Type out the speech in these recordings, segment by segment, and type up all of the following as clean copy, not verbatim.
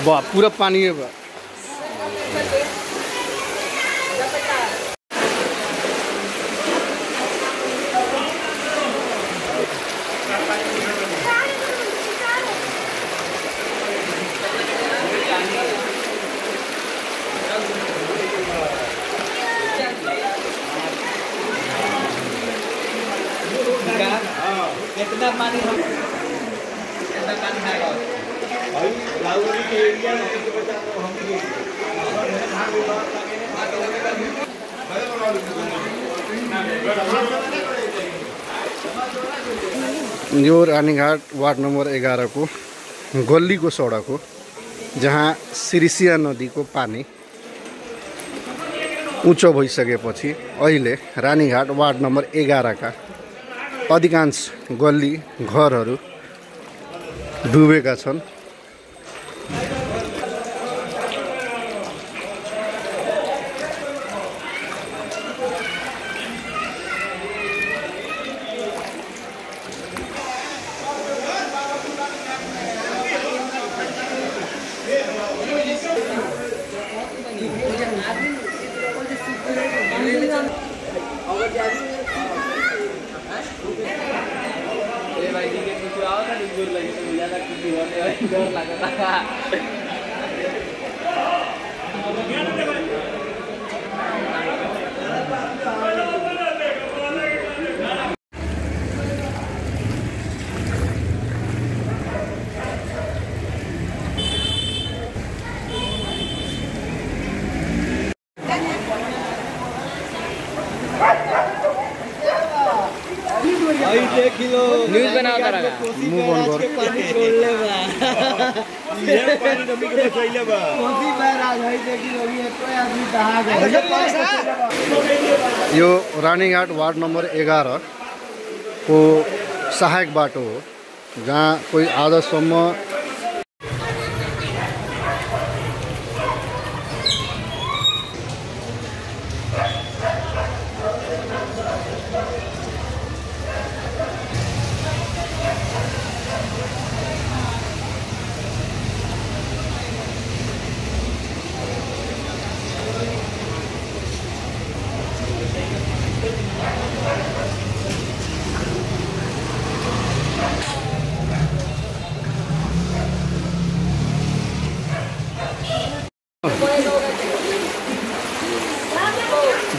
वाह पूरा पानी है। कितना पानी हम कितना पानी है भाई लाउरी के एरिया में किसी बच्चा को हम भी यो रानीघाट वार्ड नंबर 11 को गल्ली को सडक हो, जहाँ सिरिसिया नदी को पानी उँचो भइसकेपछि अहिले रानीघाट वार्ड नंबर 11 का अधिकांश गल्ली घरहरू डुबेका छन्। न्यूज बनाता रहा मुंह बंद कर पानी छोड़ ले बा ये पानी नमी के पहले बा मोदी महाराज है देखी होगी कोई आदमी दहा गए। यो रानीघाट वार्ड नंबर 11 को सहायक बाटो हो, जहाँ कोई आधासम्म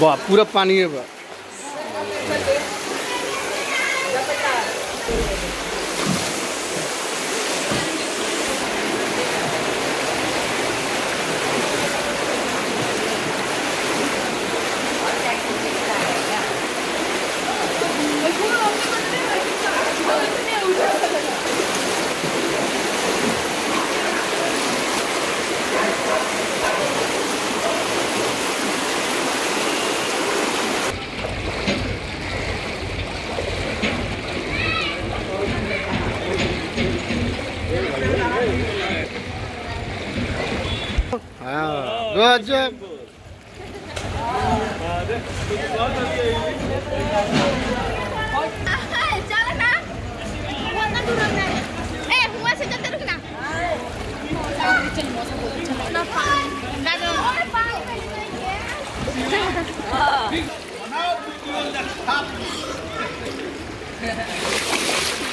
वाह पूरा पानी है।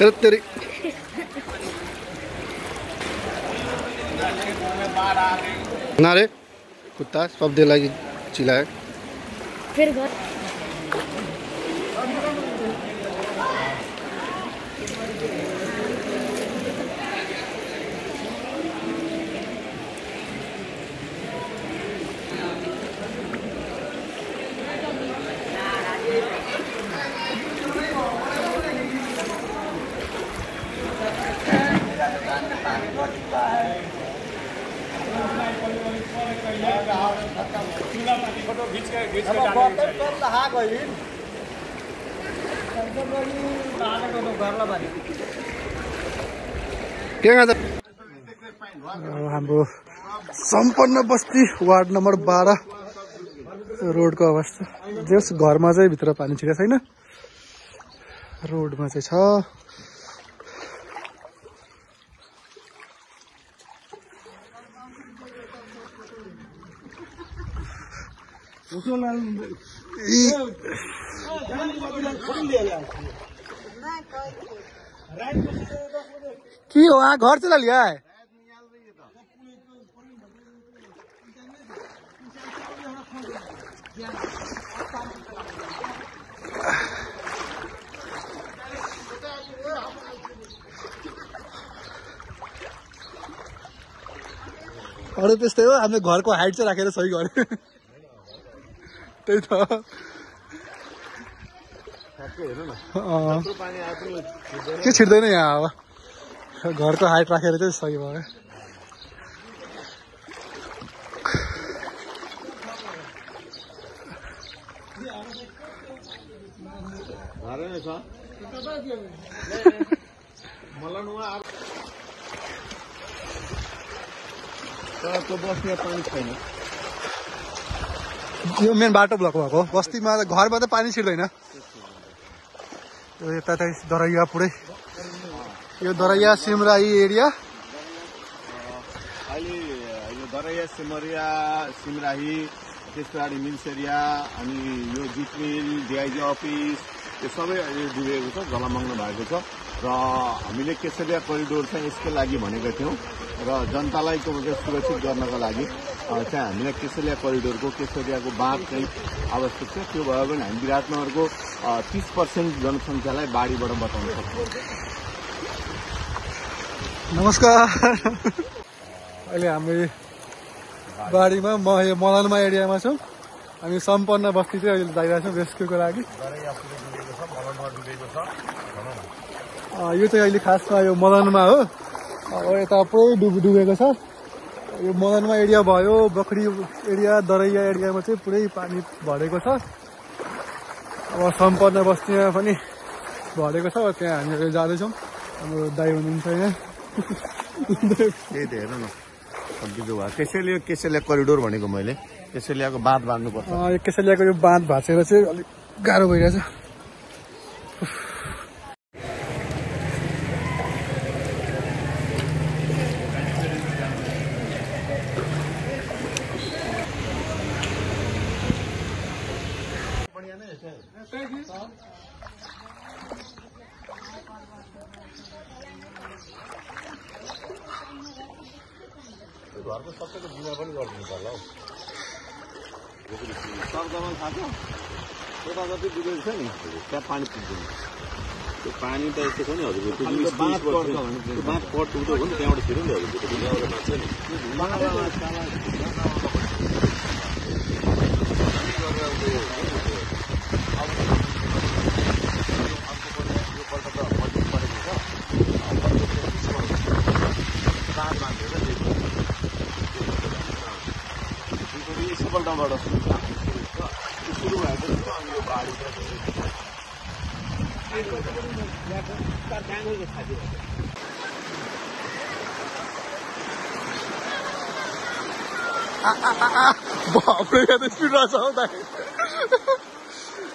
गजब तेरी ना रे कुत्ता सब दे लगी चिल्लाए फिर घर हाम्रो सम्पन्न बस्ती वार्ड नंबर 12 रोड को अवस्था जस घरमा चाहिँ भित्र पानी छिरेको छैन, रोडमा चाहिँ छ। की हो वहाँ घर चला लिया है? अरू त्यस्तै हो हामीले घरको हाइट चाहिँ राखेर सही गऱ्यो त्यही त के छिर्दैन यहाँ अब घरको हाइट राखेर चाहिँ सही भयो बस्ने पानी छैन यो मेन बाटो ब्लक भएको बस्तीमा घरमा त पानी छिर्दैन यता चाहिँ दरैया पुरै यो दरैया सिमराही एरिया अहिले यो दरैया सिमराही त्यस पछाडि मिल्स एरिया अनि यो जिटमिल डिआइजी अफिस यो सबै अहिले डुबेको छ जलमग्न भएको छ र हामीले केसरिया करिडोर चाहिँ यसको लागि भनेका थियौँ र जनतालाई सुरक्षित गर्नको लागि चाहिँ हामीलाई केसरिया करिडोरको केसरियाको बाँध चाहिँ आवश्यक छ त्यो भयो भने हामी विराटनगरको 30% जनसङ्ख्यालाई बाढीबाट बचाउन सक्छौँ नमस्कार अहिले हामी बाढीमा मदनमा एरियामा छौँ हामी सम्पन्न बस्ती चाहिँ अहिले जाइरहेको छौँ रेस्क्युको लागि यो चाहिँ अहिले खासमा यो मदनमा हो अब यता पुरै डुबेको छ यो मदनमा एरिया भयो बखरी एरिया दरैया एरियामा चाहिँ पुरै पानी भरेको छ अब सम्पन्न बस्तीमा पनि भरेको छ त्यहाँ हामीहरू जाँदैछौँ हाम्रो दाइ हुनुहुन्छ यहाँ त्यही त हेर न त्यसैले केसरिया करिडोर भनेको मैले केसरियाको बाँध बाँध्नुपर्छ यो केसरियाको यो बाँध भाँचेर चाहिँ अलिक गाह्रो भइरहेछ घरको सबैको बिमा पनि गरिदिनु पर्ला हौ सर्दमा थाहा छ यता जति डुबेको छ नि त्यहाँ पानी पुग्दैन त्यो पानी त यस्तो छ नि हजुर बाँध कट उठ्यो भने त्यहाँबाट छिर्यो नि हजुर एकपल्टबाट सुरु भएको यो बाढी बाप्रे यहाँ त स्पिड रहेछ हौ दाइ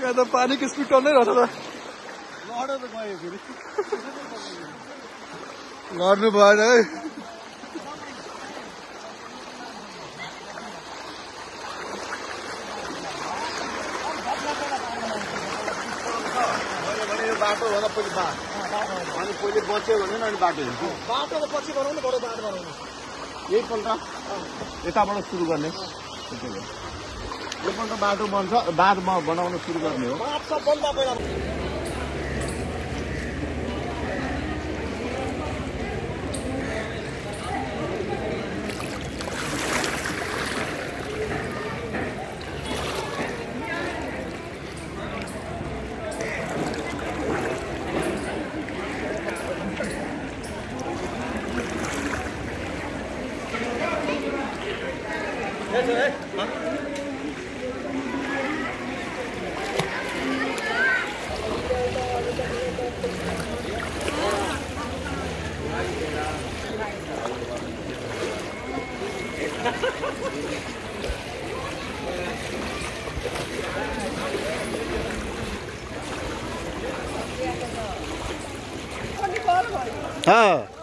यहाँ त पानीको स्पिड टन्नै रहेछ त लडेर त गयो फेरि गर्नु भएन है बाटो होला पहिले बाँध अनि पहिले बच्यो भने अनि बाटो हुन्छ बाटो त पछि बनाउनु बडो बाटो बनाउनु यहीपल्ट यताबाट सुरु गर्ने एकपल्ट बाटो बन्छ बाँध बनाउन सुरु गर्ने हो हाँ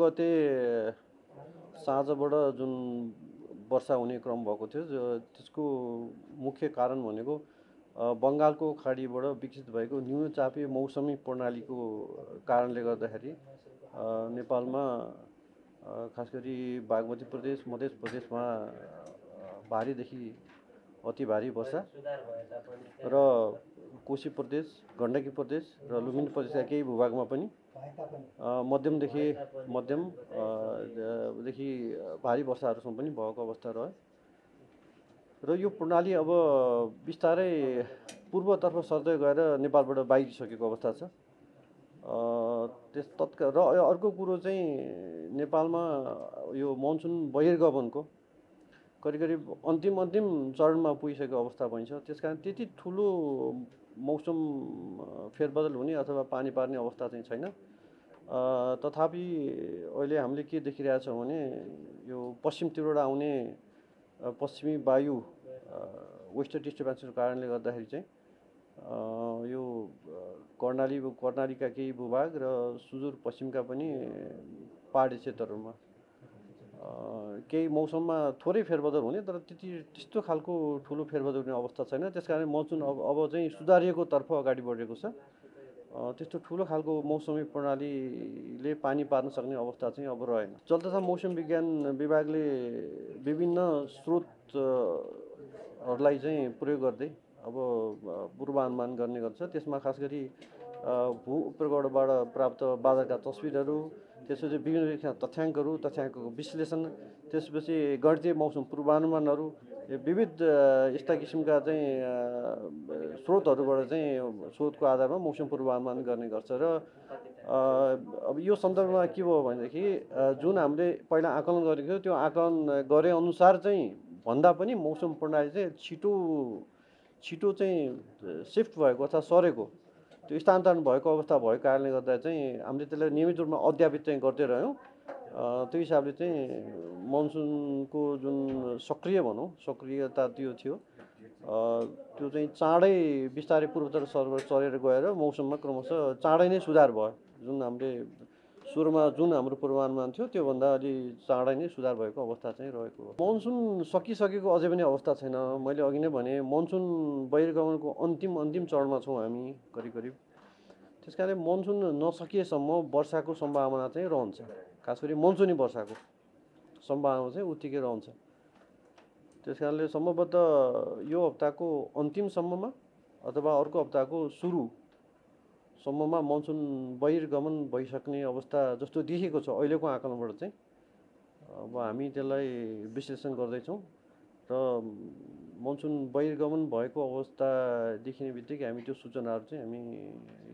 गते साँझबाट जुन वर्षा हुने क्रम भएको थियो त्यसको मुख्य कारण भनेको बङ्गालको खाडीबाट विकसित भएको न्यूनचापीय मौसमी प्रणालीको कारणले गर्दाखेरि नेपालमा खास गरी बागमती प्रदेश मध्य प्रदेशमा भारीदेखि अति भारी वर्षा र कोशी प्रदेश गण्डकी प्रदेश र लुम्बिनी प्रदेशका केही भूभागमा पनि मध्यमदेखि भारी वर्षाहरूसम्म पनि भएको अवस्था रह्यो र यो प्रणाली अब बिस्तारै पूर्वतर्फ सर्दै गएर नेपालबाट बाहिरिसकेको अवस्था छ। र अर्को कुरो चाहिँ नेपालमा यो मनसुन बहिर्गमनको करिब अन्तिम चरणमा पुगिसकेको अवस्था भइन्छ। त्यसकारण त्यति ठुलो मौसम फेरबदल हुने अथवा पानी पार्ने अवस्था चाहिँ छैन। तथापि अहिले हामीले के देखिरहेछौँ भने यो पश्चिमतिरबाट आउने पश्चिमी वायु वेस्टर्न डिस्टर्बेन्सको कारणले गर्दाखेरि चाहिँ यो कर्णालीका केही भूभाग र सुदूर पश्चिमका पनि पहाडी क्षेत्रहरूमा केही मौसममा थोरै फेरबदल हुने तर त्यस्तो खालको ठुलो फेरबदल हुने अवस्था छैन। त्यसकारण मनसुन अब चाहिँ सुधारिएको तर्फ अगाडि बढेको छ। त्यस्तो ठुलो खालको मौसमी प्रणालीले पानी पार्न सक्ने अवस्था चाहिँ अब रहेन। चल्दछ मौसम विज्ञान विभागले विभिन्न स्रोतहरूलाई चाहिँ प्रयोग गर्दै अब पूर्वानुमान गर्ने गर्छ। त्यसमा खास गरी भू उपग्रहबाट प्राप्त बादलका तस्बिरहरू, त्यसपछि विभिन्न तथ्याङ्कको विश्लेषण, त्यसपछि गणितीय मौसम पूर्वानुमानहरू, विविध यस्ता किसिमका चाहिँ स्रोतहरूको आधारमा मौसम पूर्वानुमान गर्ने गर्छ। र अब यो सन्दर्भमा के भयो भनेदेखि जुन हामीले पहिला आकलन गरेको थियो त्यो आकलन गरे अनुसार चाहिँ भन्दा पनि मौसम प्रणाली चाहिँ छिटो चाहिँ सिफ्ट भएको अथवा सरेको त्यो स्थानान्तरण भएको अवस्था भएको कारणले गर्दा चाहिँ हामीले त्यसलाई नियमित रूपमा अध्यापित चाहिँ गर्दै रह्यौँ। त्यो हिसाबले चाहिँ मनसुनको जुन सक्रियता त्यो थियो त्यो चाहिँ चाँडै बिस्तारै पूर्वतर्फ चलेर गएर मौसममा क्रमशः चाँडै नै सुधार भयो। जुन हामीले सुरुमा जुन हाम्रो पूर्वानुमान थियो त्योभन्दा अलि चाँडै नै सुधार भएको अवस्था चाहिँ रहेको हो। मनसुन सकिसकेको अझै पनि अवस्था छैन। मैले अघि नै भने मनसुन बहिर्गमनको अन्तिम चरणमा छौँ हामी करिब। त्यसकारण मनसुन नसकिएसम्म वर्षाको सम्भावना चाहिँ रहन्छ। खास गरी मनसुनी वर्षाको सम्भावना चाहिँ उत्तिकै रहन्छ। त्यसकारणले सम्भवतः यो हप्ताको अन्तिमसम्ममा अथवा अर्को हप्ताको सुरुसम्ममा मनसुन बहिर्गमन भइसक्ने अवस्था जस्तो देखिएको छ अहिलेको आकलनबाट चाहिँ। अब हामी त्यसलाई विश्लेषण गर्दैछौँ र मनसुन बहिर्गमन भएको अवस्था देखिने बित्तिकै हामी त्यो सूचनाहरू चाहिँ हामी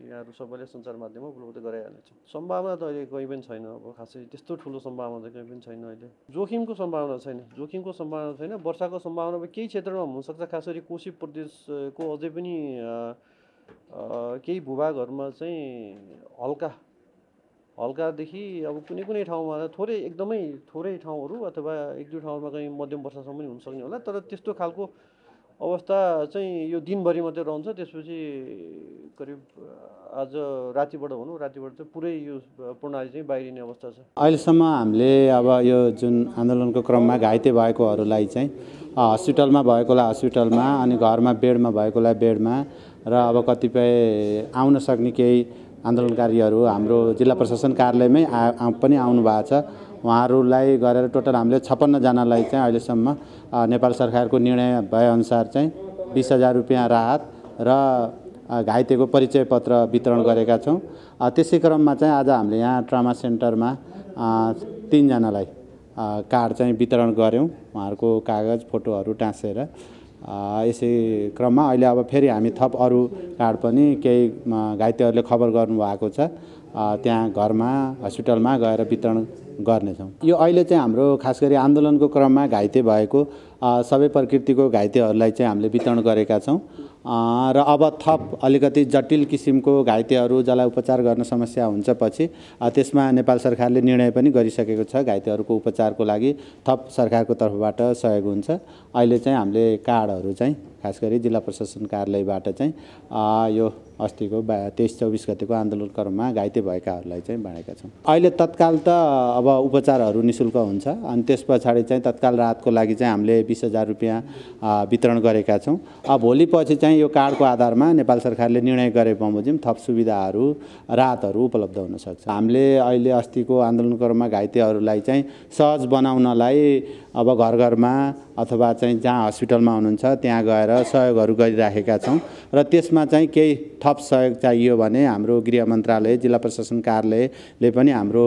यहाँहरू सबैले सञ्चार माध्यममा उपलब्ध गराइहाल्नेछौँ। सम्भावना त अहिले कहीँ पनि छैन। अब खासै त्यस्तो ठुलो सम्भावना त कहीँ पनि छैन। अहिले जोखिमको सम्भावना छैन। वर्षाको सम्भावना अब केही क्षेत्रमा हुनसक्छ। खास गरी कोशी प्रदेशको अझै पनि केही भूभागहरूमा चाहिँ हल्कादेखि अब कुनै ठाउँमा एकदमै थोरै ठाउँहरू अथवा एक दुई ठाउँमा कहीँ मध्यम वर्षासम्म पनि हुनसक्ने होला। तर त्यस्तो खालको अवस्था चाहिँ यो दिनभरि मात्रै रहन्छ। त्यसपछि करिब आज रातिबाट चाहिँ पुरै यो प्रणाली चाहिँ बाहिरिने अवस्था छ। अहिलेसम्म हामीले अब यो जुन आन्दोलनको क्रममा घाइते भएकोहरूलाई चाहिँ हस्पिटलमा भएकोलाई हस्पिटलमा अनि घरमा बेडमा भएकोलाई बेडमा र अब कतिपय आउन सक्ने केही आन्दोलनकारीहरू हाम्रो जिल्ला प्रशासन कार्यालयमै पनि आउनु भएको छ। उहाँहरूलाई गरेर टोटल हामीले 56 जनालाई चाहिँ अहिलेसम्म नेपाल सरकारको निर्णय भएअनुसार चाहिँ 20,000 रुपियाँ राहत र घाइतेको परिचय पत्र वितरण गरेका छौँ। त्यसै क्रममा चाहिँ आज हामीले यहाँ ट्रमा सेन्टरमा 3 जनालाई कार्ड चाहिँ वितरण गऱ्यौँ, उहाँहरूको कागज फोटोहरू टाँसेर। यसै क्रममा अहिले अब फेरि हामी थप अरू कार्ड पनि केही घाइतेहरूले खबर गर्नुभएको छ, त्यहाँ घरमा हस्पिटलमा गएर वितरण गर्नेछौँ। यो अहिले चाहिँ हाम्रो खास गरी आन्दोलनको क्रममा घाइते भएको सबै प्रकृतिको घाइतेहरूलाई चाहिँ हामीले वितरण गरेका छौँ र अब थप अलिकति जटिल किसिमको घाइतेहरू जसलाई उपचार गर्न समस्या हुन्छ पछि त्यसमा नेपाल सरकारले निर्णय पनि गरिसकेको छ। घाइतेहरूको उपचारको लागि थप सरकारको तर्फबाट सहयोग हुन्छ। अहिले चाहिँ हामीले कार्डहरू चाहिँ खास गरी जिल्ला प्रशासन कार्यालयबाट चाहिँ यो अस्तिको 23-24 गतेको आन्दोलन क्रममा घाइते भएकाहरूलाई चाहिँ बाँडेका छौँ। अहिले तत्काल त अब उपचारहरू निःशुल्क हुन्छ अनि त्यस पछाडि चाहिँ तत्काल राहतको लागि चाहिँ हामीले 20,000 रुपियाँ वितरण गरेका छौँ। भोलि पछि चाहिँ यो कार्डको आधारमा नेपाल सरकारले निर्णय गरे बमोजिम थप सुविधाहरू राहतहरू उपलब्ध हुन सक्छ। हामीले अहिले अस्तिको आन्दोलन क्रममा घाइतेहरूलाई चाहिँ सहज बनाउनलाई अब घर घरमा अथवा चाहिँ जहाँ हस्पिटलमा हुनुहुन्छ त्यहाँ गएर सहयोगहरू गरिराखेका छौँ र त्यसमा चाहिँ केही थप सहयोग चाहियो भने हाम्रो गृह मन्त्रालय जिल्ला प्रशासन कार्यालयले पनि हाम्रो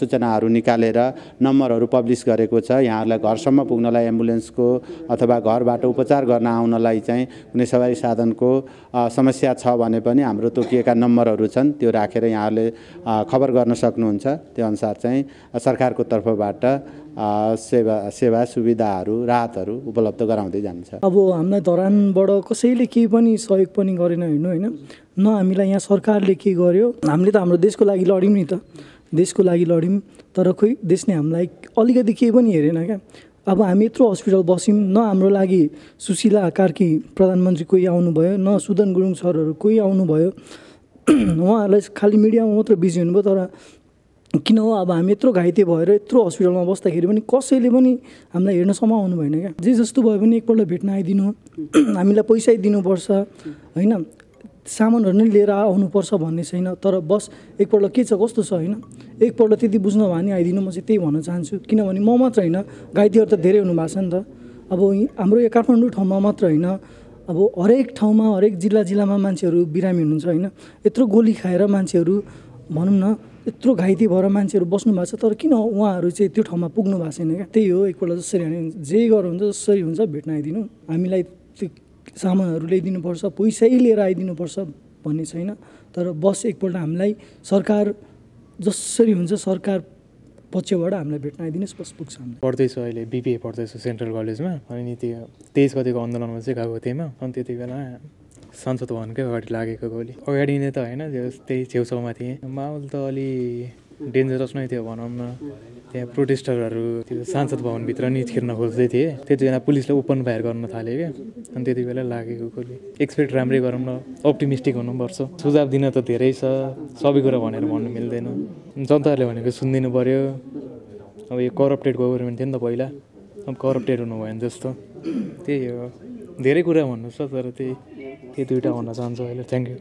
सूचनाहरू निकालेर नम्बरहरू पब्लिस गरेको छ। यहाँहरूलाई घरसम्म पुग्नलाई एम्बुलेन्सको अथवा घरबाट उपचार गर्न आउनलाई चाहिँ कुनै सवारी साधनको समस्या छ भने पनि हाम्रो तोकिएका नम्बरहरू छन्, त्यो राखेर यहाँहरूले खबर गर्न सक्नुहुन्छ। त्यो अनुसार चाहिँ सरकारको तर्फबाट सेवा सुविधाहरू राहतहरू उपलब्ध गराउँदै जान्छ। अब हामीलाई धरानबाट कसैले केही पनि सहयोग पनि गरेन हेर्नु होइन, न हामीलाई यहाँ सरकारले के गर्यो। हामीले त हाम्रो देशको लागि लड्यौँ नि त, देशको लागि लड्यौँ, तर खोइ देशले हामीलाई अलिकति केही पनि हेरेन क्या। अब हामी यत्रो हस्पिटल बस्यौँ, न हाम्रो लागि सुशीला कार्की प्रधानमन्त्री कोही आउनुभयो, न सुदन गुरुङ सरहरू कोही आउनुभयो। उहाँहरूलाई खालि मिडियामा मात्र बिजी हुनुभयो। तर किन हो, अब हामी यत्रो घाइते भएर यत्रो हस्पिटलमा बस्दाखेरि पनि कसैले पनि हामीलाई हेर्नसम्म आउनु भएन क्या। जे जस्तो भयो भने एकपल्ट भेट्न आइदिनु, हामीलाई पैसा दिनुपर्छ होइन, सामानहरू नै लिएर आउनुपर्छ भन्ने छैन। तर बस एकपल्ट के छ कस्तो छ होइन, एकपल्ट त्यति बुझ्न भयो भने आइदिनु। म चाहिँ त्यही भन्न चाहन्छु, किनभने म मात्र होइन, घाइतेहरू त धेरै हुनुभएको छ नि त। अब हाम्रो यो काठमाडौँ ठाउँमा मात्र होइन, अब हरेक ठाउँमा हरेक जिल्लामा मान्छेहरू बिरामी हुनुहुन्छ होइन। यत्रो गोली खाएर मान्छेहरू भनौँ न यत्रो घाइते भएर मान्छेहरू बस्नु भएको छ, तर किन उहाँहरू चाहिँ त्यो ठाउँमा पुग्नु भएको छैन क्या। त्यही हो, एकपल्ट जसरी हामी जे गर्नुहुन्छ जसरी हुन्छ भेट्न आइदिनु, हामीलाई त्यो सामानहरू ल्याइदिनुपर्छ, पैसै लिएर आइदिनुपर्छ भन्ने छैन। तर बस एकपल्ट हामीलाई सरकार जसरी हुन्छ सरकार पक्षबाट हामीलाई भेट्न आइदिनुहोस्, बस पुग्छ। पढ्दैछु अहिले बिबिए पढ्दैछु सेन्ट्रल कलेजमा। अनि त्यो 23 गतिको आन्दोलनमा चाहिँ गएको थिएँ म। अनि त्यति बेला संसद भवनकै अगाडि लागेको गोली, अगाडि नै त होइन, त्यही छेउछाउमा थिएँ। माहौल त अलि डेन्जरस नै थियो भनौँ न। त्यहाँ प्रोटेस्टरहरू त्यो संसद भवनभित्र नि छिर्न खोज्दै थिए। त्यति बेला पुलिसले ओपन फायर गर्न थाल्यो क्या। अनि त्यति बेला लागेको गोली। एक्सपेक्ट राम्रै गरौँ न, अप्टिमिस्टिक हुनुपर्छ। सुझाव दिन त धेरै छ, सबै कुरा भनेर भन्नु मिल्दैन। जनताहरूले भनेको सुनिदिनु पऱ्यो। अब यो करप्टेड गभर्मेन्ट थियो नि त पहिला, अब करप्टेड हुनु भयो जस्तो। त्यही हो, धेरै कुरा भन्नु छ, तर त्यही दुइटा भन्न चाहन्छु अहिले। Thank you.